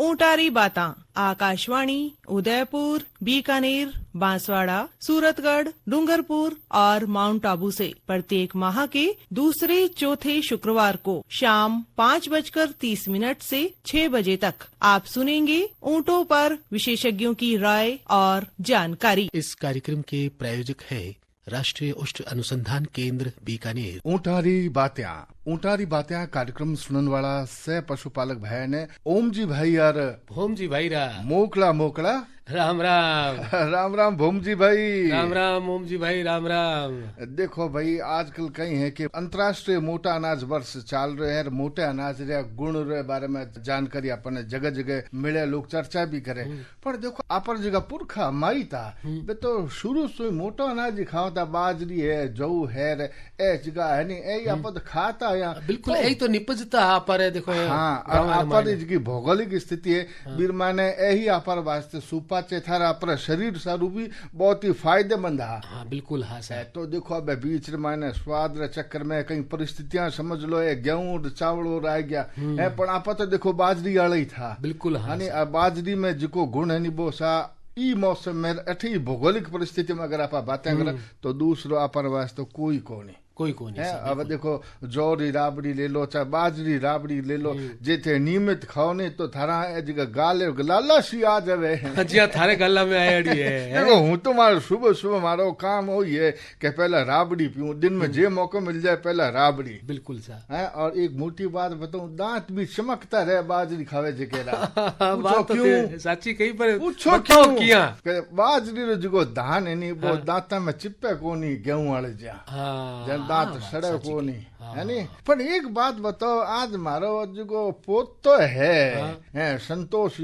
ऊंटारी बातां आकाशवाणी उदयपुर, बीकानेर, बांसवाड़ा, सूरतगढ़, डूंगरपुर और माउंट आबू से प्रत्येक माह के दूसरे चौथे शुक्रवार को शाम 5:30 से 6 बजे तक आप सुनेंगे ऊंटों पर विशेषज्ञों की राय और जानकारी। इस कार्यक्रम के प्रायोजक है राष्ट्रीय उष्ट अनुसंधान केंद्र बीकानेर। ऊंटारी बात्या कार्यक्रम सुनने वाला से पशुपालक भाई ने ओम जी भाई और भोम जी भाई रा मोकला राम राम राम राम भोम जी भाई राम राम ओम जी भाई राम राम। देखो भाई आजकल कहीं है कि अंतर्राष्ट्रीय मोटा अनाज वर्ष चल रहे हैं। मोटे अनाज रे गुण रे बारे में जानकारी अपन जगह जगह मिले, लोग चर्चा भी करे। पर देखो अपन जगह पुरखा माई था बे तो शुरू से मोटा अनाज ही खाओ था। बाजरी है, जऊ है रे, ए जगह है नहीं ए अपन खाता या बिल्कुल यही तो निपजता पर देखो। हाँ, अपन की भौगोलिक स्थिति है बीर माने यही अपन वास्ते सुपा चेथारा पर शरीर सारू भी बहुत ही फायदेमंद है। हाँ बिल्कुल हाँ सर। तो देखो अब बीच में स्वाद रे चक्कर में कई परिस्थितियां समझ लो है गेहूं चावल और आ गया है। पर आप तो देखो बाजरी वाला ही था बिल्कुल हाँ। बाजरी में जिको गुण है वो सा ई मौसम में अठी भौगोलिक परिस्थिति में अगर आप बातें करें तो दूसरो अपन वास्ते कोई को नहीं है। अब देखो जौरी राबड़ी ले लो चाहे बाजरी राबड़ी ले लो, जेथे नियमित खाओ नहीं तो थारा जगह गाले लाला सी आ जावे। जी थारे गला में आयड़ी है। देखो हूं तो मारो सुबह मारो काम हो है कि पहला राबड़ी पीऊं, दिन में जे मौका मिल जाए पहला राबड़ी। बिल्कुल सा है। और एक मोटी बात बताऊं, दांत भी चमकता रहे बाजरी खावे जकेरा। बात तो क्यों साची कहीं पर पूछो क्यों किया बाजरी रो जो धान है नी वो दांता में चिपे को नहीं गेहूं वाले जा दांत सड़े को नहीं है नी। पर एक बात बताओ, आज मारो जो पोत तो है संतोष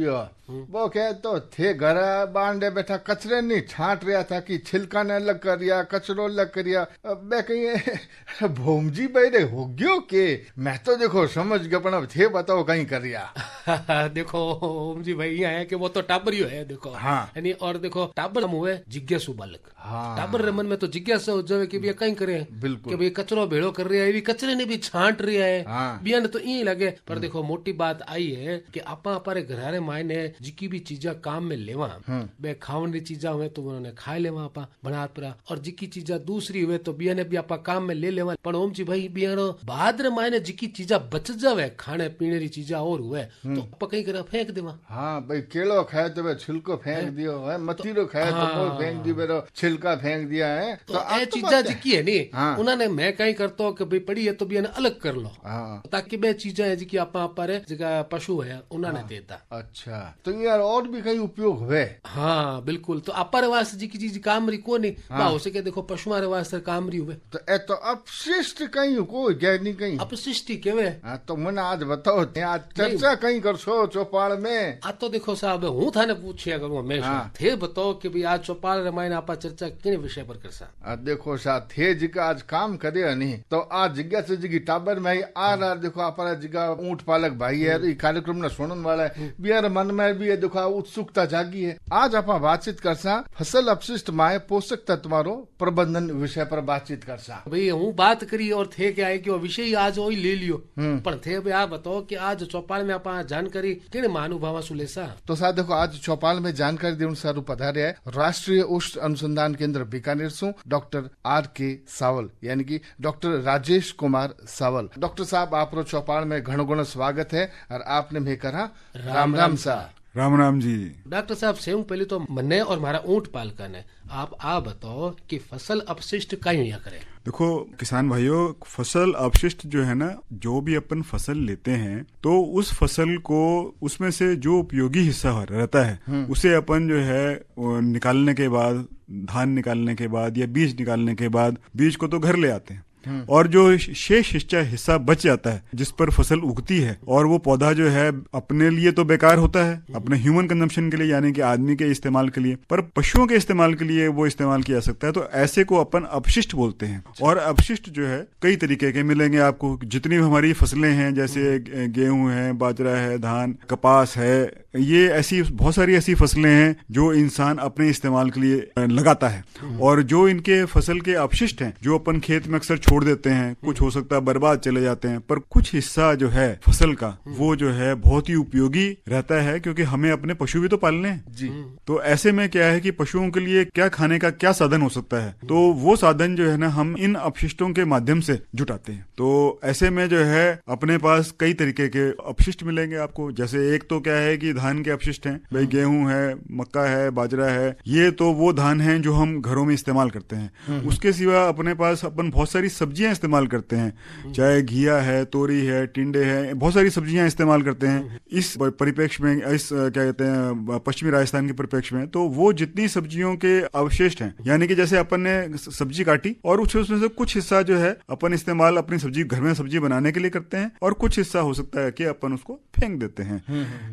वो कहे तो थे घर बांधे बैठा कचरे नहीं छांट रहा था कि छिलका ने अलग कर रिया कचरो अलग करिया। मैं कहीं भोमजी बैठे हो गयो के मैं तो देखो समझ गया पर अब थे बताओ कहीं कर रिया। देखो ओम जी भाई है कि वो तो टाबरियो है देखो। हाँ यानी और देखो टाबर हम हुए जिज्ञासु बालक। हाँ टाबर रे मन में तो जिज्ञासा हो जावे कि भैया कहीं करे बिल्कुल कि भाई कचरो भेड़ो कर रहा है कचरे ने भी छांट रिया है। हाँ। बिया ने तो यही लगे। पर देखो मोटी बात आई है कि आपा अपारे घरारे मायने जिकी भी चीजा काम में लेवा बे खावन री चीजा हुए तो उन्होंने खाए लेवा आपा बना परा, और जिकी चीजा दूसरी हुए तो बिया ने भी आपा काम में ले लेवा। पर ओम जी भाई बियानो बाद रे मायने जिकी चीजा बच जावे खाने पीने री चीजा और हुए तो आपा कहीं करे फेंक देवा। हाँ भाई केलो खाए तो वे छिलको फेंक दियो है, मतीरो खाए तो कोई फेंक दी बेरो छिलका फेंक दिया है। तो ये चीजा जिकी है नी उन्होंने मैं कहीं करता हूँ कि भाई पड़ी है तो बिया ने अलग कर लो ताकि बे चीजा है जिकी आपा अपारे जगह पशु है उन्होंने देता। अच्छा तो यार और भी कई उपयोग हुए। हाँ बिल्कुल। तो अपर वास्ते जी की चीज कामरी को नहीं हो सके देखो पशुओं वास्ते कामरी हुए तो ए तो अपशिष्ट कहीं को गैनी कहीं अपशिष्टि केवे। तो मैंने आज बताओ आज चर्चा कहीं कर सो चौपाल में। आज तो देखो साहब हूँ थाने पूछिया करूँ हमेशा थे बताओ कि भाई आज चौपाल रामायण आपा चर्चा किन विषय पर कर सा। देखो सा थे जिका आज काम करे नहीं तो आज जिज्ञासा जी की टाबर में आ रहा देखो आप जगह ऊंट पालक भाई है कार्यक्रम ने सुनने वाला है बिहार मन में भी देखो उत्सुकता जागी है। आज आप बातचीत कर सा फसल अपशिष्ट माए पोषक तत्वों प्रबंधन विषय पर बातचीत कर सा। भाई हूँ बात करी और थे क्या है कि वो विषय आज वही ले लियो पर थे भाई आप बताओ कि आज चौपाल में आप जानकारी किन महानुभावा सु लेसा। तो साथ देखो आज चौपाल में जानकारी देने सारू पधारे है राष्ट्रीय उष्ट अनुसंधान केंद्र बीकानेर सु डॉक्टर R.K. सावल यानी कि डॉक्टर राजेश कुमार सावल। डॉक्टर साहब आप चौपाल में घणो घणो स्वागत है और आपने भी कहा राम राम सा। राम राम जी। डॉक्टर साहब से पहले तो मन्ने और हमारा ऊंट पालकन है आप बताओ कि फसल अपशिष्ट कहीं यहाँ करे। देखो किसान भाइयों फसल अपशिष्ट जो है ना जो भी अपन फसल लेते हैं तो उस फसल को उसमें से जो उपयोगी हिस्सा रहता है उसे अपन जो है निकालने के बाद धान निकालने के बाद या बीज निकालने के बाद बीज को तो घर ले आते हैं और जो शेष हिस्सा बच जाता है जिस पर फसल उगती है और वो पौधा जो है अपने लिए तो बेकार होता है अपने ह्यूमन कंजम्पशन के लिए यानी कि आदमी के इस्तेमाल के लिए, पर पशुओं के इस्तेमाल के लिए वो इस्तेमाल किया जा सकता है। तो ऐसे को अपन अपशिष्ट बोलते हैं। और अपशिष्ट जो है कई तरीके के मिलेंगे आपको, जितनी भी हमारी फसलें हैं जैसे गेहूं है, बाजरा है, धान, कपास है, ये ऐसी बहुत सारी ऐसी फसलें हैं जो इंसान अपने इस्तेमाल के लिए लगाता है, और जो इनके फसल के अपशिष्ट हैं जो अपन खेत में अक्सर छोड़ देते हैं, कुछ हो सकता है बर्बाद चले जाते हैं, पर कुछ हिस्सा जो है फसल का वो जो है बहुत ही उपयोगी रहता है, क्योंकि हमें अपने पशु भी तो पालने हैं जी। तो ऐसे में क्या है कि पशुओं के लिए क्या खाने का क्या साधन हो सकता है, तो वो साधन जो है ना हम इन अपशिष्टों के माध्यम से जुटाते हैं। तो ऐसे में जो है अपने पास कई तरीके के अपशिष्ट मिलेंगे आपको। जैसे एक तो क्या है कि धान के अपशिष्ट हैं, भाई गेहूं है, मक्का है, बाजरा है, ये तो वो धान है जो हम घरों में इस्तेमाल करते हैं। उसके सिवा अपने पास अपन बहुत सारी सब्जियां इस्तेमाल करते हैं, चाहे घिया है, तोरी है, टिंडे है, बहुत सारी सब्जियां इस्तेमाल करते हैं। इस परिप्रेक्ष्य में, इस क्या कहते हैं पश्चिमी राजस्थान के परिप्रेक्ष्य में, तो वो जितनी सब्जियों के अवशेष हैं, यानी कि जैसे अपन ने सब्जी काटी और उसमें से कुछ हिस्सा जो है अपन इस्तेमाल अपनी सब्जी घर में सब्जी बनाने के लिए करते हैं, और कुछ हिस्सा हो सकता है कि अपन उसको फेंक देते हैं,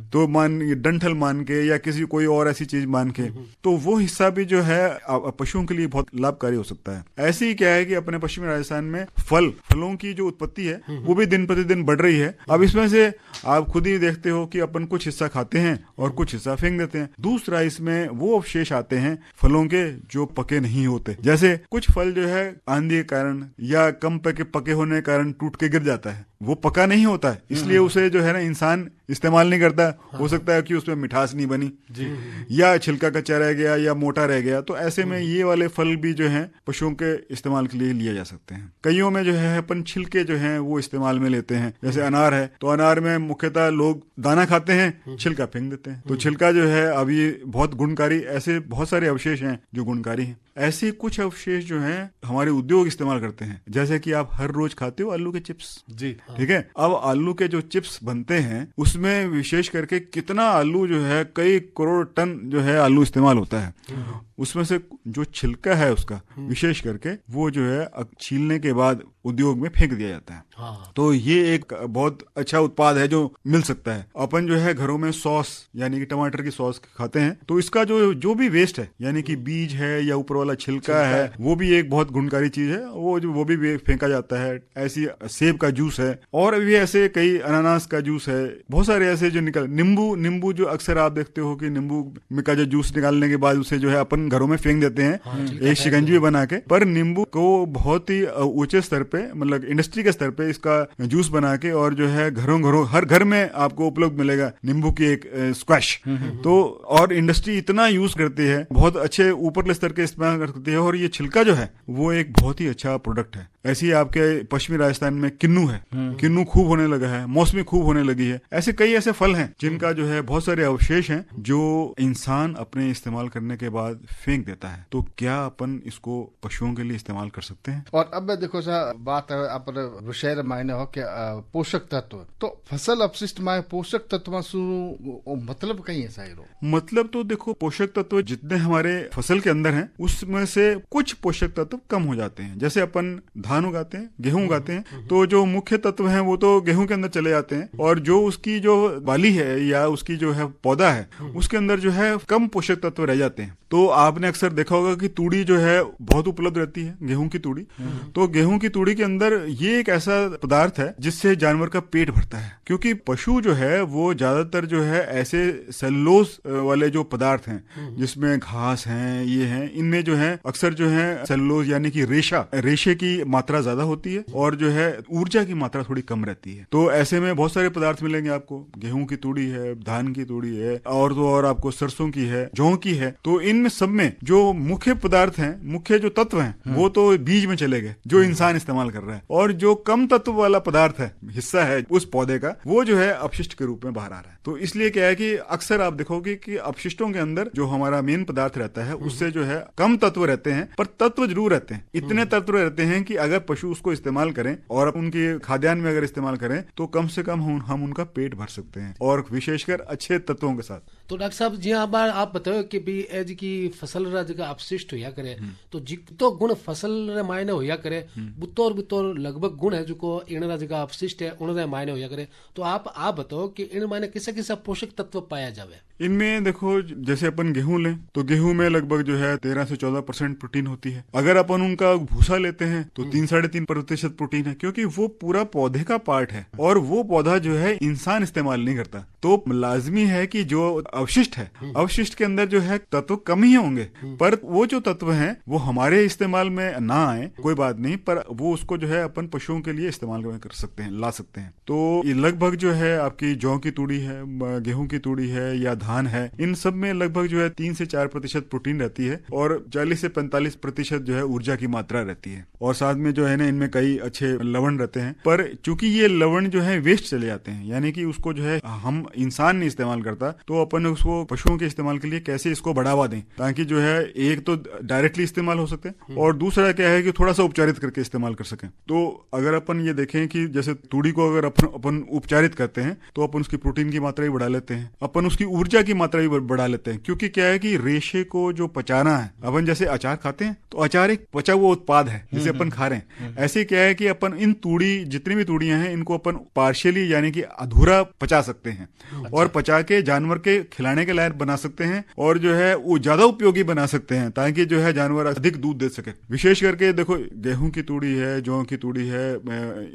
तो डंठल मान के या किसी कोई और ऐसी चीज मान के, तो वो हिस्सा भी जो है पशुओं के लिए बहुत लाभकारी हो सकता है। ऐसे ही क्या है कि अपने पश्चिमी राजस्थान में फलों की जो उत्पत्ति है वो भी दिन प्रतिदिन बढ़ रही है। अब इसमें से आप खुद ही देखते हो कि अपन कुछ हिस्सा खाते हैं और कुछ हिस्सा फेंक देते हैं। दूसरा, इसमें वो अवशेष आते हैं फलों के जो पके नहीं होते। जैसे कुछ फल जो है आंधी के कारण या कम पके होने के कारण टूट के गिर जाता है, वो पका नहीं होता है, इसलिए उसे जो है ना इंसान इस्तेमाल नहीं करता। हो सकता है कि उसमें मिठास नहीं बनी जी, या छिलका कच्चा रह गया या मोटा रह गया। तो ऐसे में ये वाले फल भी जो हैं पशुओं के इस्तेमाल के लिए लिए जा सकते हैं। कईयों में जो है अपन छिलके जो हैं वो इस्तेमाल में लेते हैं। जैसे अनार है, तो अनार में मुख्यतः लोग दाना खाते हैं, छिलका फेंक देते हैं। तो छिलका जो है अभी बहुत गुणकारी, ऐसे बहुत सारे अवशेष हैं जो गुणकारी हैं। ऐसे कुछ अवशेष जो हैं हमारे उद्योग इस्तेमाल करते हैं। जैसे कि आप हर रोज खाते हो आलू के चिप्स जी, ठीक है। अब आलू के जो चिप्स बनते हैं उसमें विशेष करके कितना आलू जो है, कई करोड़ टन जो है आलू इस्तेमाल होता है। उसमें से जो छिलका है उसका विशेष करके वो जो है छीलने के बाद उद्योग में फेंक दिया जाता है। तो ये एक बहुत अच्छा उत्पाद है जो मिल सकता है। अपन जो है घरों में सॉस यानी कि टमाटर की सॉस खाते हैं, तो इसका जो भी वेस्ट है यानी कि बीज है या ऊपर वाला छिलका है, वो भी एक बहुत गुणकारी चीज है, वो भी फेंका जाता है। ऐसी सेब का जूस है, और भी ऐसे कई, अनानास का जूस है, बहुत सारे ऐसे जो नींबू जो अक्सर आप देखते हो कि नींबू का जो जूस निकालने के बाद उसे जो है अपन घरों में फेंक देते हैं एक शिकंजी बना के। पर नींबू को बहुत ही ऊंचे स्तर पे, मतलब इंडस्ट्री के स्तर पे इसका जूस बना के, और जो है घरों हर घर में आपको उपलब्ध मिलेगा नींबू की एक स्क्वैश। तो और इंडस्ट्री इतना यूज करती है, बहुत अच्छे ऊपरले स्तर के इस्तेमाल करती है, और ये छिलका जो है वो एक बहुत ही अच्छा प्रोडक्ट है। ऐसे ही आपके पश्चिमी राजस्थान में किन्नू है, किन्नू खूब होने लगा है, मौसमी खूब होने लगी है। ऐसे कई ऐसे फल हैं जिनका जो है बहुत सारे अवशेष हैं जो इंसान अपने इस्तेमाल करने के बाद फेंक देता है। तो क्या अपन इसको पशुओं के लिए इस्तेमाल कर सकते हैं? और अब देखो सा बात है अपने विषय मायने हो कि पोषक तत्व, तो फसल अपशिष्ट में पोषक तत्व मतलब कहीं ऐसा ही मतलब तो देखो, पोषक तत्व जितने हमारे फसल के अंदर हैं उसमें से कुछ पोषक तत्व कम हो जाते हैं। जैसे अपन धान उगाते हैं, गेहूं उगाते हैं, तो जो मुख्य तत्व हैं वो तो गेहूं के अंदर चले जाते हैं, और जो उसकी जो बाली है या उसकी जो है पौधा है उसके अंदर जो है कम पोषक तत्व रह जाते हैं। तो आपने अक्सर देखा होगा कि तूड़ी जो है बहुत उपलब्ध रहती है, गेहूं की तूड़ी। तो गेहूं की तूड़ी के अंदर ये एक ऐसा पदार्थ है जिससे जानवर का पेट भरता है, क्योंकि पशु जो है वो ज्यादातर जो है ऐसे सेलुलोज वाले जो पदार्थ हैं जिसमें घास हैं, ये हैं, इनमें जो है अक्सर जो है सेलुलोज यानी कि रेशे की मात्रा ज्यादा होती है, और जो है ऊर्जा की मात्रा थोड़ी कम रहती है। तो ऐसे में बहुत सारे पदार्थ मिलेंगे आपको, गेहूं की तूड़ी है, धान की तूड़ी है, और तो और आपको सरसों की है, जौ की है। तो इनमें सब में जो मुख्य पदार्थ हैं, मुख्य जो तत्व हैं, वो तो बीज में चले गए जो इंसान इस्तेमाल कर रहा है, और जो कम तत्व वाला पदार्थ है, हिस्सा है उस पौधे का, वो जो है अपशिष्ट के रूप में बाहर आ रहा है। तो इसलिए क्या है कि अक्सर आप देखोगे कि अपशिष्टों के अंदर जो हमारा मेन पदार्थ रहता है उससे जो है कम तत्व रहते हैं, पर तत्व जरूर रहते हैं। इतने तत्व रहते हैं कि अगर पशु उसको इस्तेमाल करें और उनके खाद्यान्न में अगर इस्तेमाल करें तो कम से कम हम उनका पेट भर सकते हैं, और विशेषकर अच्छे तत्वों के साथ। तो डॉक्टर साहब जी आप बताओ कि भी एज की फसल रा जगह अपशिष्ट होया करे, तो जितो गुण फसल रे मायने होया करे, बुतोर लगभग गुण है जो इन जगह अपशिष्ट है उन मायने होया करे। तो आप बताओ कि इन मायने किसा किसा पोषक तत्व पाया जावे? इनमें देखो, जैसे अपन गेहूं लें तो गेहूं में लगभग जो है 13 से 14% प्रोटीन होती है। अगर अपन उनका भूसा लेते हैं तो 3-3.5% प्रोटीन है, क्योंकि वो पूरा पौधे का पार्ट है और वो पौधा जो है इंसान इस्तेमाल नहीं करता। तो लाजमी है कि जो अवशिष्ट है, अवशिष्ट के अंदर जो है तत्व कम ही होंगे, पर वो जो तत्व हैं वो हमारे इस्तेमाल में ना आए कोई बात नहीं, पर वो उसको जो है अपन पशुओं के लिए इस्तेमाल कर सकते हैं, ला सकते हैं। तो ये लगभग जो है आपकी जौ की तूड़ी है, गेहूं की तूड़ी है या धान है, इन सब में लगभग जो है 3 से 4% प्रोटीन रहती है और 40 से 45% जो है ऊर्जा की मात्रा रहती है। और साथ में जो है ना इनमें कई अच्छे लवण रहते हैं, पर चूंकि ये लवण जो है वेस्ट चले जाते हैं, यानी कि उसको जो है हम इंसान नहीं इस्तेमाल करता, तो अपन उसको पशुओं के इस्तेमाल के लिए कैसे इसको बढ़ावा दें, ताकि जो है एक तो डायरेक्टली इस्तेमाल हो सके और दूसरा क्या है कि थोड़ा सा उपचारित करके इस्तेमाल कर सकें। तो अगर अपन ये देखें कि जैसे तूड़ी को अगर अपन उपचारित करते हैं तो अपन उसकी प्रोटीन की मात्रा भी बढ़ा लेते हैं, अपन उसकी ऊर्जा की मात्रा भी बढ़ा लेते हैं, क्योंकि क्या है कि रेशे को जो पचाना है, अपन जैसे अचार खाते हैं तो अचार एक पचा हुआ उत्पाद है जिसे अपन खा रहे हैं, ऐसे क्या है कि अपन इन तूड़ी जितनी भी तूड़ियां हैं इनको अपन पार्शियली यानी कि अधूरा पचा सकते हैं और पचा के जानवर के खिलाने के लायक बना सकते हैं और जो है वो ज्यादा उपयोगी बना सकते हैं ताकि जो है जानवर अधिक दूध दे सके। विशेष करके देखो गेहूं की तूड़ी है, जौ की तूड़ी है,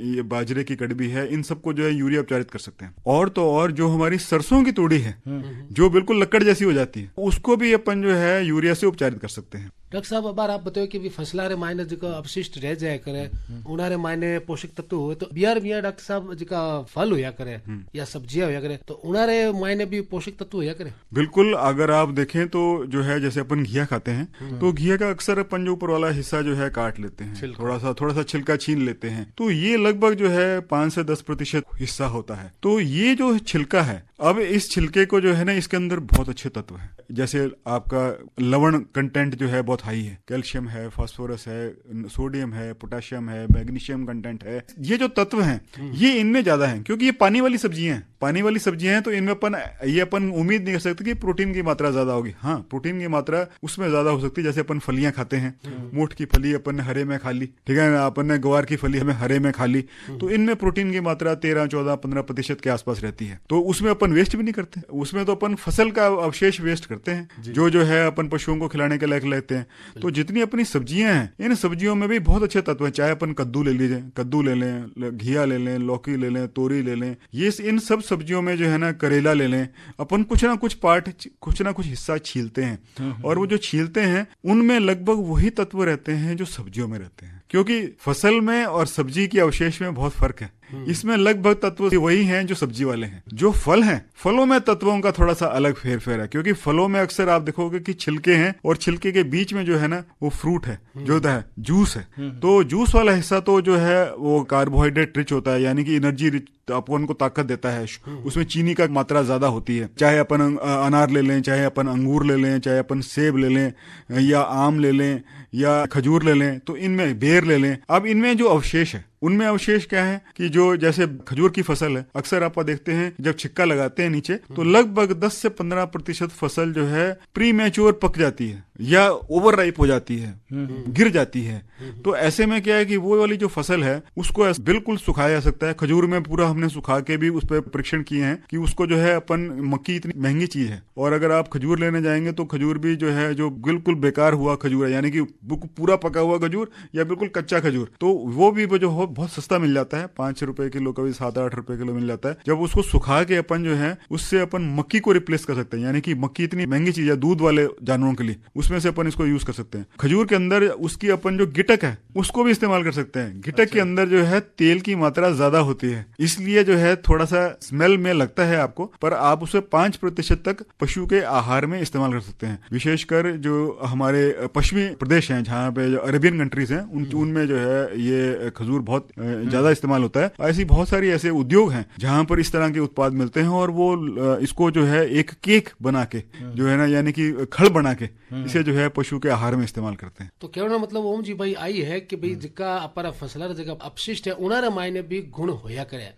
ये बाजरे की कड़बी है, इन सबको जो है यूरिया उपचारित कर सकते हैं। और तो और जो हमारी सरसों की तूड़ी है जो बिल्कुल लकड़ जैसी हो जाती है, उसको भी अपन जो है यूरिया से उपचारित कर सकते हैं। डॉक्टर साहब अब आप बताओ कि फसला रे मायने जो अपशिष्ट रह जाए करे उनारे मायने पोषक तत्व हुए तो बियार डॉक्टर साहब जो फल होया करे या सब्जियां होया करे तो उनारे मायने भी पोषक तत्व होया करे। बिल्कुल, अगर आप देखें तो जो है जैसे अपन घिया खाते हैं तो घिया का अक्सर अपन जो ऊपर वाला हिस्सा जो है काट लेते हैं, थोड़ा सा छिलका छीन लेते हैं, तो ये लगभग जो है 5 से 10% हिस्सा होता है। तो ये जो छिलका है, अब इस छिलके को जो है ना इसके अंदर बहुत अच्छे तत्व है, जैसे आपका लवण कंटेंट जो है बहुत हाई है, कैल्शियम है, फास्फोरस है, सोडियम है, पोटेशियम है, मैग्नीशियम कंटेंट है। ये जो तत्व हैं ये इनमें ज्यादा हैं क्योंकि ये पानी वाली सब्जियां हैं, पानी वाली सब्जियां हैं, तो इनमें अपन उम्मीद नहीं कर सकते कि प्रोटीन की मात्रा ज्यादा होगी। हाँ, प्रोटीन की मात्रा उसमें ज्यादा हो सकती है, जैसे अपन फलियां खाते हैं, मोठ की फली अपन ने हरे में खा ली, ठीक है ना, अपन ने ग्वार की फली हमें हरे में खा ली, तो इनमें प्रोटीन की मात्रा 13, 14, 15% के आसपास रहती है। तो उसमें अपन वेस्ट भी नहीं करते, उसमें तो अपन फसल का अवशेष वेस्ट करते हैं जो है अपन पशुओं को खिलाने के लायक लेते हैं। तो जितनी अपनी सब्जियां हैं, इन सब्जियों में भी बहुत अच्छे तत्व हैं, चाहे अपन कद्दू ले लीजिए, कद्दू ले लें, घिया ले लें, लौकी ले लें, तोरी ले लें, ये इन सब सब्जियों में जो है ना करेला ले लें, अपन कुछ ना कुछ पार्ट, कुछ ना कुछ हिस्सा छीलते हैं और वो जो छीलते हैं उनमें लगभग वही तत्व रहते हैं जो सब्जियों में रहते हैं, क्योंकि फसल में और सब्जी के अवशेष में बहुत फर्क है। इसमें लगभग तत्व वही हैं जो सब्जी वाले हैं। जो फल हैं, फलों में तत्वों का थोड़ा सा अलग फेर है, क्योंकि फलों में अक्सर आप देखोगे कि छिलके हैं और छिलके के बीच में जो है ना वो फ्रूट है, जो होता है जूस है। तो जूस वाला हिस्सा तो जो है वो कार्बोहाइड्रेट रिच होता है, यानी कि एनर्जी रिच, अपन को ताकत देता है, उसमें चीनी का मात्रा ज्यादा होती है। चाहे अपन अनार ले लें, चाहे अपन अंगूर ले लें, चाहे अपन सेब ले लें या आम ले लें या खजूर ले लें, तो इनमें बेर ले लें। अब इनमें जो अवशेष है, उनमें अवशेष क्या है कि जो जैसे खजूर की फसल है, अक्सर आप देखते हैं जब छिक्का लगाते हैं नीचे तो लगभग 10 से 15% फसल जो है प्री मैच्योर पक जाती है या ओवर राइप हो जाती है, गिर जाती है। तो ऐसे में क्या है कि वो वाली जो फसल है उसको बिल्कुल सुखाया जा सकता है। खजूर में पूरा हमने सुखा के भी उस पर परीक्षण किए हैं कि उसको जो है अपन, मक्की इतनी महंगी चीज है और अगर आप खजूर लेने जाएंगे तो खजूर भी जो है जो बिल्कुल बेकार हुआ खजूर है, यानी कि पूरा पका हुआ खजूर या बिल्कुल कच्चा खजूर, तो वो भी जो बहुत सस्ता मिल जाता है, 5 रुपए किलो, कभी 7-8 रुपए किलो मिल जाता है। जब उसको सुखा के अपन जो है उससे अपन मक्की को रिप्लेस कर सकते हैं, यानी कि मक्की इतनी महंगी चीज है दूध वाले जानवरों के लिए, उसमें से अपन इसको यूज कर सकते हैं। खजूर के अंदर उसकी अपन जो गिटक है उसको भी इस्तेमाल कर सकते हैं। गिटक के अंदर जो है तेल की मात्रा ज्यादा होती है, इसलिए जो है थोड़ा सा स्मेल में लगता है आपको, पर आप उसे 5% तक पशु के आहार में इस्तेमाल कर सकते हैं। विशेषकर जो हमारे पश्चिमी प्रदेश हैं, जहाँ पे जो अरेबियन कंट्रीज हैं, उनमें जो है ये खजूर बहुत ज्यादा इस्तेमाल होता है। ऐसी बहुत सारी ऐसे उद्योग हैं जहां पर इस तरह के उत्पाद मिलते हैं और वो इसको जो है एक केक बना के जो है ना, यानी कि खड़ बना के इसे जो है पशु के आहार में इस्तेमाल करते हैं। तो कहना मतलब ओम जी भाई आई है कि भाई जिका अपरा फसलर जगह अपशिष्ट है उनारे मायने भी गुण होया करे।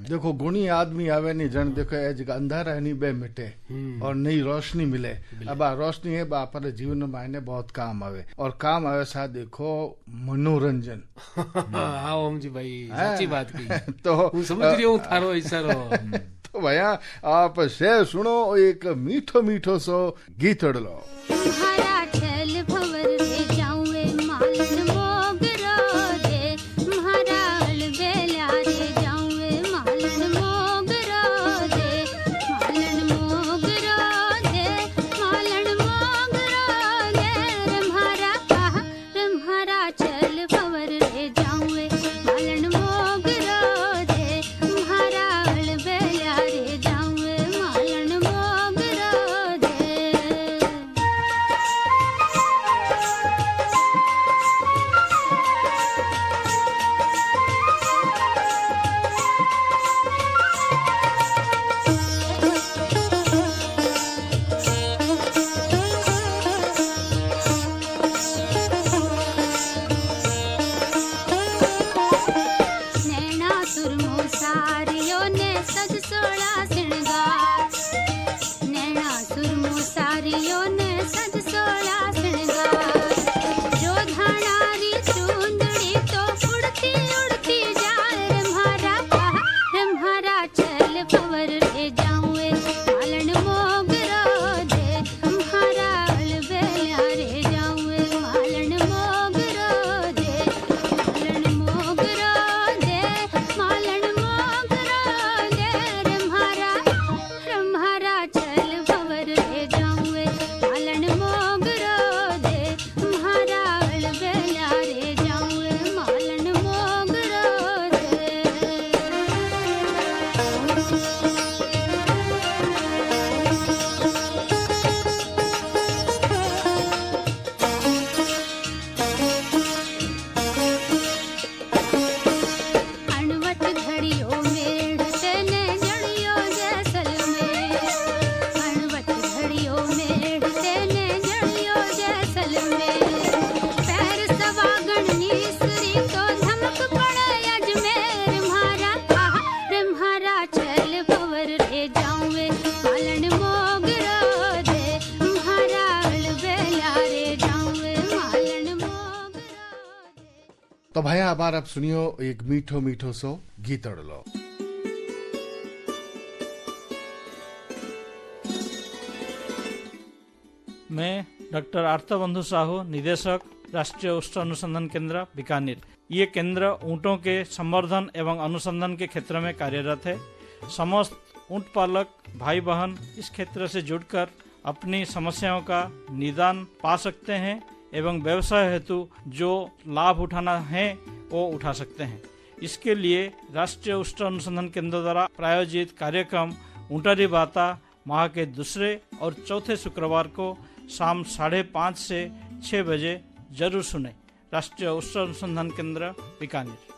देखो गुणी आदमी आवे नहीं जन, देखो ए जगह अंधारा नहीं बे मिटे और नई रोशनी मिले। अब रोशनी है अपने जीवन मायने बहुत काम आवे और काम आवे साथ देखो मनोरंजन। हाँ ओम जी भाई सच्ची बात की। तो समझ रही हूँ थारो इशारो। तो भैया आप से सुनो एक मीठो मीठो सो गीतड़ लो। तुम्हारा छल भंवर रे जाऊं रे मालन मोगरो रे, तो भाई आबार आप सुनियो एक मीठो मीठो सो गीत लो। मैं डॉक्टर आर्तबंधु साहू, निदेशक राष्ट्रीय उष्ण अनुसंधान केंद्र बीकानेर। ये केंद्र ऊँटों के संवर्धन एवं अनुसंधान के क्षेत्र में कार्यरत है। समस्त ऊँट पालक भाई बहन इस क्षेत्र से जुड़कर अपनी समस्याओं का निदान पा सकते हैं एवं व्यवसाय हेतु जो लाभ उठाना है वो उठा सकते हैं। इसके लिए राष्ट्रीय उष्ण अनुसंधान केंद्र द्वारा प्रायोजित कार्यक्रम ऊँटारी बाता माह के दूसरे और चौथे शुक्रवार को शाम 5:30 से 6 बजे जरूर सुने। राष्ट्रीय उष्ण अनुसंधान केंद्र बीकानेर।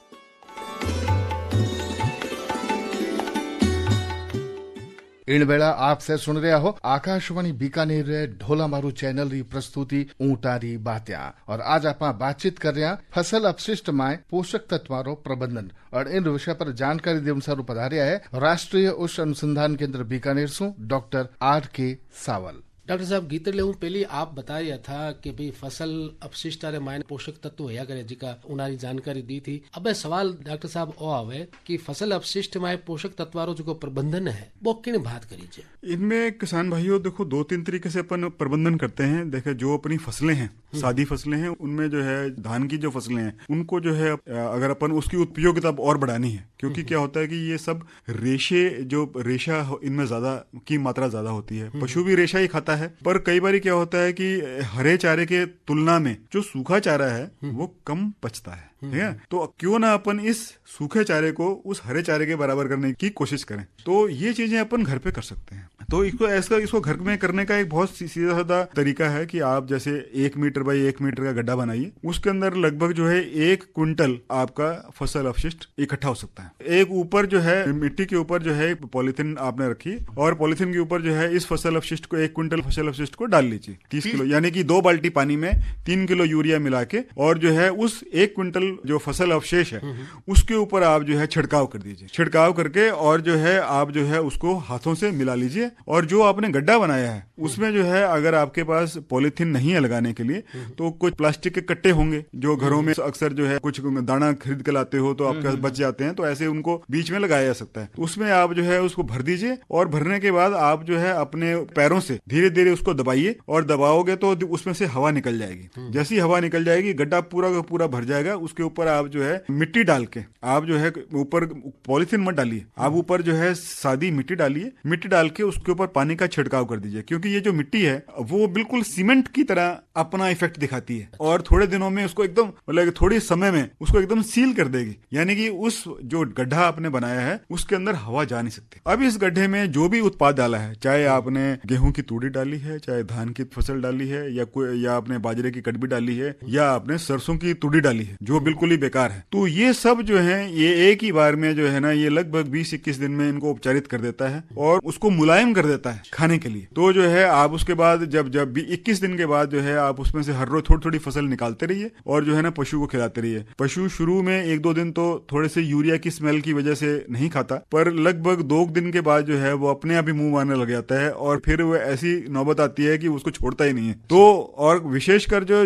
इन बेड़ा आपसे सुन रहा हो आकाशवाणी बीकानेर ढोला मारू चैनल री प्रस्तुति ऊँटारी बात्या। और आज आप बातचीत कर रहे हैं फसल अपशिष्ट माय पोषक तत्वारो प्रबंधन और इन विषय पर जानकारी देवन सारू पधार्या है राष्ट्रीय उष्ण अनुसंधान केंद्र बीकानेर सु डॉक्टर R.K. सावल। डॉक्टर साहब गीत ले पहले आप बताया था कि भाई फसल अपशिष्ट मायने पोषक तत्व होया करे जिका उनारी जानकारी दी थी। अब सवाल डॉक्टर साहब ओ आवे कि फसल अपशिष्ट माय पोषक तत्वारो जो प्रबंधन है वो किन बात करी। इनमें किसान भाइयों देखो 2-3 तरीके से अपन प्रबंधन करते हैं। देखे जो अपनी फसलें हैं, सादी फसलें हैं, उनमें जो है धान की जो फसलें हैं उनको जो है अगर अपन उसकी उपयोगिता और बढ़ानी है, क्योंकि क्या होता है कि ये सब रेशा इनमें ज्यादा की मात्रा ज्यादा होती है। पशु भी रेशा ही खाता है, पर कई बार क्या होता है कि हरे चारे के तुलना में जो सूखा चारा है वो कम पचता है, ठीक है। तो क्यों ना अपन इस सूखे चारे को उस हरे चारे के बराबर करने की कोशिश करें। तो ये चीजें अपन घर पे कर सकते हैं। तो इसको घर में करने का एक बहुत सीधा साधा तरीका है कि आप जैसे 1 मीटर बाई 1 मीटर का गड्ढा बनाइए, उसके अंदर लगभग जो है 1 क्विंटल आपका फसल अपशिष्ट इकट्ठा हो सकता है। एक ऊपर जो है मिट्टी के ऊपर जो है पॉलिथीन आपने रखी और पॉलिथीन के ऊपर जो है इस फसल अपशिष्ट को 1 क्विंटल फसल अपशिष्ट को डाल लीजिए 30 किलो, यानी कि 2 बाल्टी पानी में 3 किलो यूरिया मिला के, और जो है उस 1 क्विंटल जो फसल अवशेष है उसके ऊपर आप जो है छिड़काव कर दीजिए। छिड़काव करके और जो है आप जो है उसको हाथों से मिला लीजिए। और जो आपने गड्ढा बनाया है उसमें जो है अगर आपके पास पॉलिथीन नहीं है लगाने के लिए तो कुछ प्लास्टिक के कट्टे होंगे जो घरों में अक्सर जो है कुछ दाना खरीद के लाते हो तो आपके पास बच जाते हैं, तो ऐसे उनको बीच में लगाया जा सकता है। उसमें आप जो है उसको भर दीजिए और भरने के बाद आप जो है अपने पैरों से धीरे धीरे उसको दबाइए और दबाओगे तो उसमें से हवा निकल जाएगी। जैसी हवा निकल जाएगी गड्ढा पूरा का पूरा भर जाएगा। उसके ऊपर आप जो है मिट्टी डाल के आप जो है ऊपर पॉलिथीन मत डालिए, आप ऊपर जो है सादी मिट्टी डालिए। मिट्टी डाल के उसके ऊपर पानी का छिड़काव कर दीजिए, क्योंकि ये जो मिट्टी है वो बिल्कुल सीमेंट की तरह अपना इफेक्ट दिखाती है और थोड़े दिनों में उसको एकदम मतलब थोड़ी समय में उसको एकदम सील कर देगी, यानी कि उस जो गड्ढा आपने बनाया है उसके अंदर हवा जा नहीं सकती। अब इस गड्ढे में जो भी उत्पाद डाला है, चाहे आपने गेहूं की तूड़ी डाली है, चाहे धान की फसल डाली है, या आपने बाजरे की कटबी डाली है, या आपने सरसों की तूड़ी डाली है जो बिल्कुल ही बेकार है, तो ये सब जो है ये एक ही बार में जो है ना ये लगभग 20-21 दिन में इनको उपचारित कर देता है और उसको मुलायम कर देता है खाने के लिए। तो जो है आप उसके बाद जब 21 दिन के बाद जो है आप उसमें से हर रोज थोड़ी थोड़ी फसल निकालते रहिए और जो है ना पशु को खिलाते रहिए। पशु शुरू में 1-2 दिन तो थोड़े से यूरिया की स्मेल की वजह से नहीं खाता, पर लगभग 2 दिन के बाद जो है वो अपने आप ही मुंह मारने लग जाता है और फिर वो ऐसी नौबत आती है कि उसको छोड़ता ही नहीं है। तो और विशेषकर जो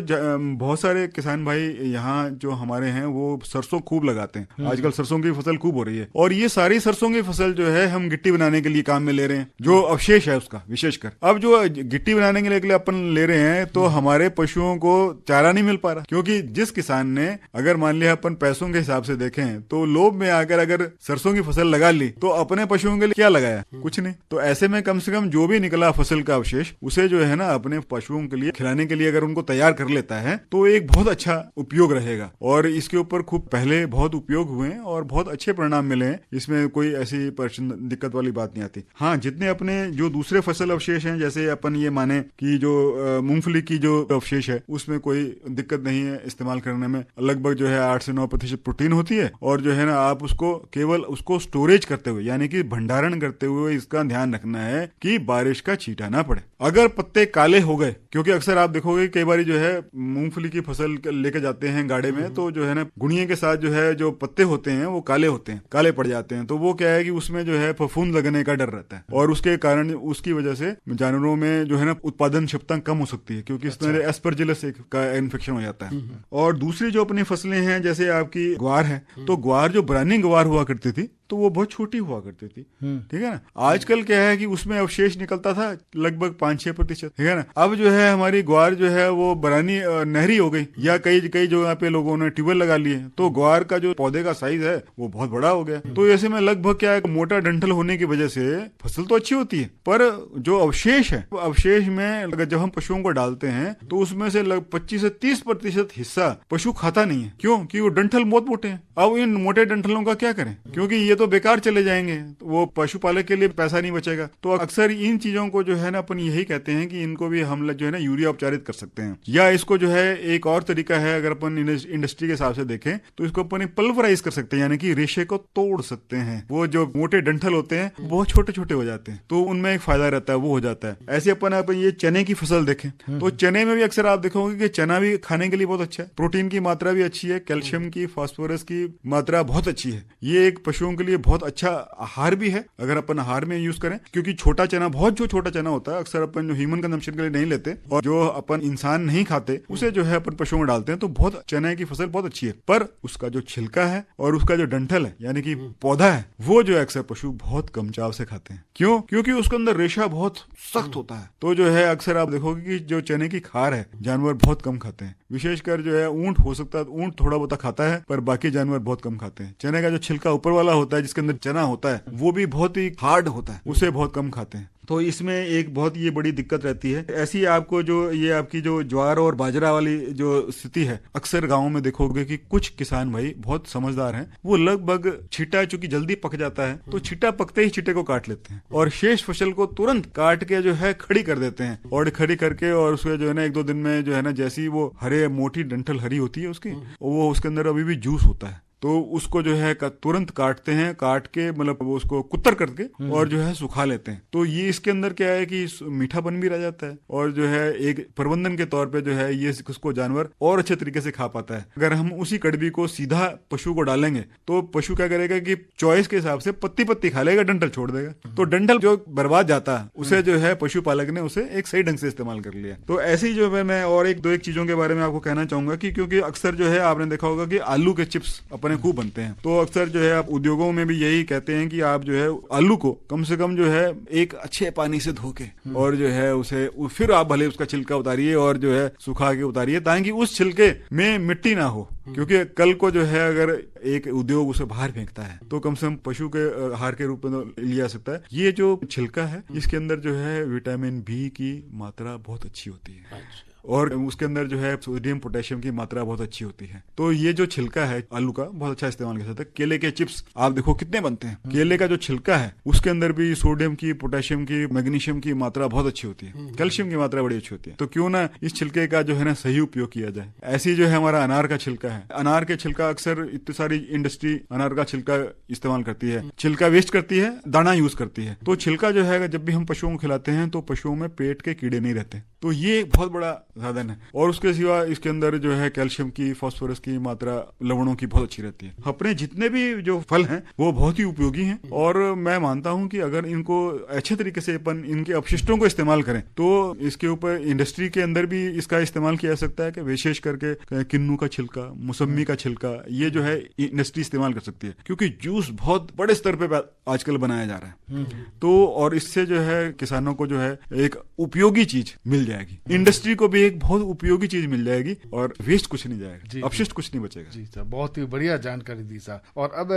बहुत सारे किसान भाई यहाँ जो हमारे हैं वो सरसों खूब लगाते हैं। आजकल सरसों की फसल खूब हो रही है और ये सारी सरसों की फसल जो है हम गिट्टी बनाने के लिए काम में ले रहे हैं, जो अवशेष है उसका विशेषकर। अब जो गिट्टी बनाने के लिए अपन ले रहे हैं तो हमारे पशुओं को चारा नहीं मिल पा रहा, क्योंकि जिस किसान ने अगर मान लिया अपन पैसों के हिसाब से देखें तो लोभ में आकर अगर सरसों की फसल लगा ली तो अपने पशुओं के लिए क्या लगाया, कुछ नहीं। तो ऐसे में कम से कम जो भी निकला फसल का अवशेष उसे जो है ना अपने पशुओं के लिए खिलाने के लिए अगर उनको तैयार कर लेता है तो एक बहुत अच्छा उपयोग रहेगा। और इसके ऊपर खूब पहले बहुत उपयोग हुए और बहुत अच्छे परिणाम मिले हैं, इसमें कोई ऐसी दिक्कत वाली बात नहीं आती। हाँ, जितने अपने जो दूसरे फसल अवशेष हैं, जैसे अपन ये माने कि जो मूंगफली की जो अवशेष है उसमें कोई दिक्कत नहीं है इस्तेमाल करने में, लगभग जो है 8 से 9% प्रोटीन होती है और जो है ना आप उसको केवल उसको स्टोरेज करते हुए यानी कि भंडारण करते हुए इसका ध्यान रखना है कि बारिश का छींटा ना पड़े। अगर पत्ते काले हो गए, क्योंकि अक्सर आप देखोगे कई बार जो है मूंगफली की फसल लेके जाते हैं गाड़े में तो जो है ना गुणिये के साथ जो है जो पत्ते होते हैं वो काले होते हैं, काले पड़ जाते हैं, तो वो क्या है कि उसमें जो है फफूंद लगने का डर रहता है और उसके कारण उसकी वजह से जानवरों में जो है ना उत्पादन क्षमता कम हो सकती है, क्योंकि इसमें एस्परजिलस का इन्फेक्शन हो जाता है। और दूसरी जो अपनी फसलें हैं, जैसे आपकी ग्वार है, तो ग्वार जो ब्रानी ग्वार हुआ करती थी तो वो बहुत छोटी हुआ करती थी, ठीक है ना। आजकल क्या है कि उसमें अवशेष निकलता था लगभग 5-6%, ठीक है ना। अब जो है हमारी ग्वार जो है वो बरानी नहरी हो गई, या कई जगह पे लोगों ने ट्यूबवेल लगा लिए, तो ग्वार का जो पौधे का साइज है वो बहुत बड़ा हो गया। तो ऐसे में लगभग क्या है, मोटा डंठल होने की वजह से फसल तो अच्छी होती है, पर जो अवशेष है, अवशेष में अगर जब हम पशुओं को डालते हैं तो उसमें से लगभग 25 से 30% हिस्सा पशु खाता नहीं है। क्यों? कि वो डंठल बहुत मोटे हैं। अब इन मोटे डंठलों का क्या करें, क्योंकि ये तो बेकार चले जाएंगे, तो वो पशुपालक के लिए पैसा नहीं बचेगा। तो अक्सर इन चीजों को जो है ना अपन यही कहते हैं कि इनको भी हम जो है ना यूरिया उपचारित कर सकते हैं, या इसको जो है एक और तरीका है, अगर अपन इंडस्ट्री के हिसाब से देखें तो इसको अपन पल्वराइज कर सकते हैं, यानी कि रेशे को तोड़ सकते हैं। वो जो मोटे डंठल होते हैं बहुत छोटे छोटे हो जाते हैं, तो उनमें एक फायदा रहता है, वो हो जाता है। ऐसे अपन ये चने की फसल देखें तो चने में भी अक्सर आप देखोगे कि चना भी खाने के लिए बहुत अच्छा है, प्रोटीन की मात्रा भी अच्छी है, कैल्शियम की, फास्फोरस की मात्रा बहुत अच्छी है। ये एक पशुओं के लिए बहुत अच्छा आहार भी है अगर अपन आहार में यूज करें, क्योंकि छोटा चना, बहुत जो छोटा चना होता है अक्सर अपन जो ह्यूमन कंजम्पशन के लिए नहीं लेते और जो अपन इंसान नहीं खाते उसे जो है अपन पशुओं में डालते हैं, तो बहुत चने की फसल बहुत अच्छी है। पर उसका जो छिलका है और उसका जो डंठल है यानी कि पौधा है, वो जो अक्सर पशु बहुत कम चाव से खाते हैं। क्यों? क्योंकि उसके अंदर रेशा बहुत सख्त होता है। तो जो है अक्सर आप देखोगे कि जो चने की खार है जानवर बहुत कम खाते हैं, विशेषकर जो है ऊंट, हो सकता है ऊंट थोड़ा बहुत खाता है, पर बाकी जानवर बहुत कम खाते हैं। चने का जो छिलका ऊपर वाला होता है जिसके अंदर चना होता है वो भी बहुत ही हार्ड होता है, उसे बहुत कम खाते हैं। तो इसमें एक बहुत ये बड़ी दिक्कत रहती है। ऐसी आपको जो ये आपकी जो ज्वार और बाजरा वाली जो स्थिति है, अक्सर गांवों में देखोगे कि कुछ किसान भाई बहुत समझदार हैं, वो लगभग छिट्टा चूंकि जल्दी पक जाता है तो छिट्टा पकते ही छिट्टे को काट लेते हैं और शेष फसल को तुरंत काट के जो है खड़ी कर देते हैं, और खड़ी करके और उसके जो है ना 1-2 दिन में जो है ना जैसी वो हरे मोटी डंठल हरी होती है उसकी, वो उसके अंदर अभी भी जूस होता है, तो उसको जो है तुरंत काटते हैं, काट के मतलब उसको कुतर करके और जो है सुखा लेते हैं। तो ये इसके अंदर क्या है कि मीठापन भी रह जाता है और जो है एक प्रबंधन के तौर पे जो है ये उसको जानवर और अच्छे तरीके से खा पाता है। अगर हम उसी कड़बी को सीधा पशु को डालेंगे तो पशु क्या करेगा कि चॉइस के हिसाब से पत्ती पत्ती खा लेगा, डंठल छोड़ देगा। तो डंठल जो बर्बाद जाता है उसे जो है पशुपालक ने उसे एक सही ढंग से इस्तेमाल कर लिया। तो ऐसी जो है मैं और एक चीजों के बारे में आपको कहना चाहूंगा कि क्योंकि अक्सर जो है आपने देखा होगा कि आलू के चिप्स खूब बनते हैं, तो अक्सर जो है आप उद्योगों में भी यही कहते हैं कि आप जो है आलू को कम से कम जो है एक अच्छे पानी से धो के और जो है उसे फिर आप भले उसका छिलका उतारिए और जो है सुखा के उतारिए, ताकि उस छिलके में मिट्टी ना हो, क्योंकि कल को जो है अगर एक उद्योग उसे बाहर फेंकता है तो कम से कम पशु के आहार के रूप में लिया जा सकता है। ये जो छिलका है इसके अंदर जो है विटामिन बी की मात्रा बहुत अच्छी होती है और उसके अंदर जो है सोडियम पोटेशियम की मात्रा बहुत अच्छी होती है। तो ये जो छिलका है आलू का बहुत अच्छा इस्तेमाल कर सकते हैं। केले के चिप्स आप देखो कितने बनते हैं, केले का जो छिलका है उसके अंदर भी सोडियम की, पोटेशियम की, मैग्नीशियम की मात्रा बहुत अच्छी होती है, कैल्शियम की मात्रा बड़ी अच्छी होती है। तो क्यों ना इस छिलके का जो है ना सही उपयोग किया जाए। ऐसी जो है हमारा अनार का छिलका है, अनार के छिलका अक्सर इतनी सारी इंडस्ट्री अनार का छिलका इस्तेमाल करती है, छिलका वेस्ट करती है, दाना यूज करती है। तो छिलका जो है जब भी हम पशुओं को खिलाते हैं तो पशुओं में पेट के कीड़े नहीं रहते, तो ये एक बहुत बड़ा साधन है। और उसके सिवा इसके अंदर जो है कैल्शियम की, फास्फोरस की मात्रा, लवणों की बहुत अच्छी रहती है। अपने जितने भी जो फल हैं वो बहुत ही उपयोगी हैं और मैं मानता हूं कि अगर इनको अच्छे तरीके से अपन इनके अपशिष्टों को इस्तेमाल करें तो इसके ऊपर इंडस्ट्री के अंदर भी इसका इस्तेमाल किया जा सकता है कि विशेष करके किन्नू का छिलका, मौसमी का छिलका, ये जो है इंडस्ट्री इस्तेमाल कर सकती है, क्योंकि जूस बहुत बड़े स्तर पे आजकल बनाया जा रहा है। तो और इससे जो है किसानों को जो है एक उपयोगी चीज मिल जाएगी, इंडस्ट्री को भी एक बहुत उपयोगी चीज मिल जाएगी और वेस्ट कुछ नहीं जाएगा, अपशिष्ट कुछ नहीं बचेगा। जी सर, बहुत ही बढ़िया जानकारी दी साहब। और अब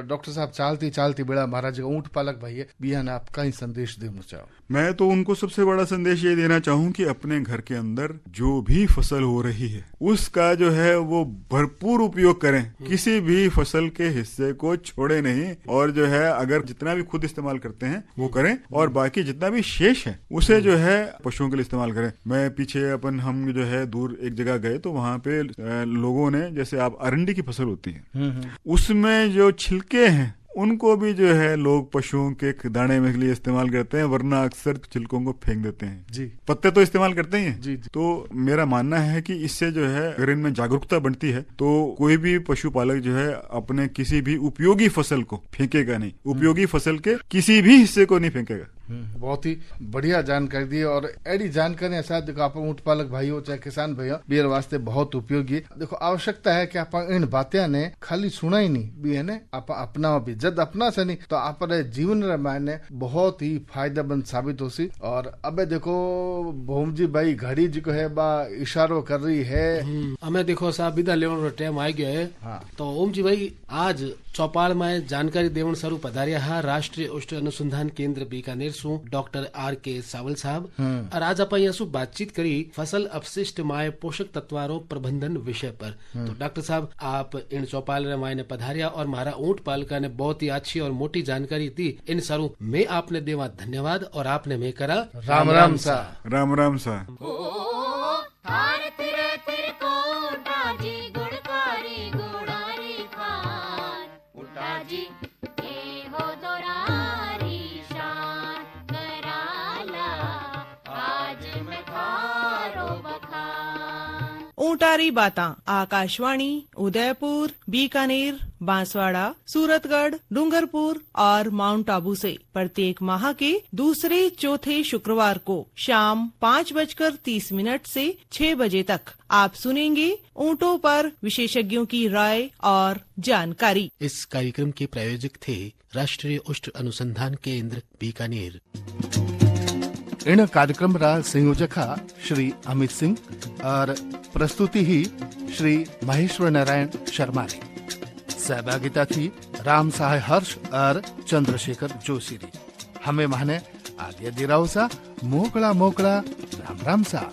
डॉक्टर साहब चलती चलती बेड़ा महाराज ऊंट पालक भाई बिहान आप कहीं संदेश देना चाहो? मैं तो उनको सबसे बड़ा संदेश ये देना चाहूँ कि अपने घर के अंदर जो भी फसल हो रही है उसका जो है वो भरपूर उपयोग करें, किसी भी फसल के हिस्से को छोड़े नहीं, और जो है अगर जितना भी खुद इस्तेमाल करते हैं वो करें और बाकी जितना भी शेष है उसे जो है पशुओं के लिए इस्तेमाल करें। मैं पीछे हम जो है दूर एक जगह गए तो वहां पे लोगों ने, जैसे आप अरंडी की फसल होती है उसमें जो छिलके हैं उनको भी जो है लोग पशुओं के दाने में के लिए इस्तेमाल करते हैं, वरना अक्सर छिलकों को फेंक देते हैं। जी, पत्ते तो इस्तेमाल करते ही हैं। जी। तो मेरा मानना है कि इससे जो है अगर इनमें जागरूकता बनती है तो कोई भी पशुपालक जो है अपने किसी भी उपयोगी फसल को फेंकेगा नहीं, उपयोगी फसल के किसी भी हिस्से को नहीं फेंकेगा। बहुत ही बढ़िया जानकारी दी और एडी जानकारी शायद देखो आप ऊँट पालक भाई हो चाहे किसान भाई हो बियर वास्ते बहुत उपयोगी। देखो आवश्यकता है कि आप इन बातें ने खाली सुना ही नहीं भी है ने आप अपना भी जद अपना से नहीं तो आप जीवन रे मायने बहुत ही फायदेमंद साबित होसी। और अब देखो भूम जी भाई घड़ी जो है बा इशारो कर रही है हमें देखो साहब विदा लेवन रो टाइम आई गया है। हाँ। तो ओम जी भाई आज चौपाल में जानकारी देवन सारू पधारिया है राष्ट्रीय औषध अनुसंधान केंद्र बीकानेर सु डॉक्टर R.K. सावल साहब और आज आप यहाँ बातचीत करी फसल अपशिष्ट माय पोषक तत्वारों प्रबंधन विषय पर। तो डॉक्टर साहब आप इन चौपाल रे मायने पधारिया और हमारा ऊँट पालका ने बहुत ही अच्छी और मोटी जानकारी दी। इन सारू मैं आपने देवा धन्यवाद और आपने मैं करा राम राम सा राम राम सा। ऊंटारी बातां आकाशवाणी उदयपुर बीकानेर बांसवाड़ा सूरतगढ़ डूंगरपुर और माउंट आबू से प्रत्येक माह के दूसरे चौथे शुक्रवार को शाम 5:30 से 6 बजे तक आप सुनेंगे ऊँटों पर विशेषज्ञों की राय और जानकारी। इस कार्यक्रम के प्रायोजक थे राष्ट्रीय औषध अनुसंधान केंद्र बीकानेर। इन कार्यक्रम रा संयोजक श्री अमित सिंह और प्रस्तुति ही श्री महेश्वर नारायण शर्मा ने। सहभागिता थी राम सहाय हर्ष और चंद्रशेखर जोशी री। हमें माने आद्य दिराव सा मोकला मोकला राम राम सा।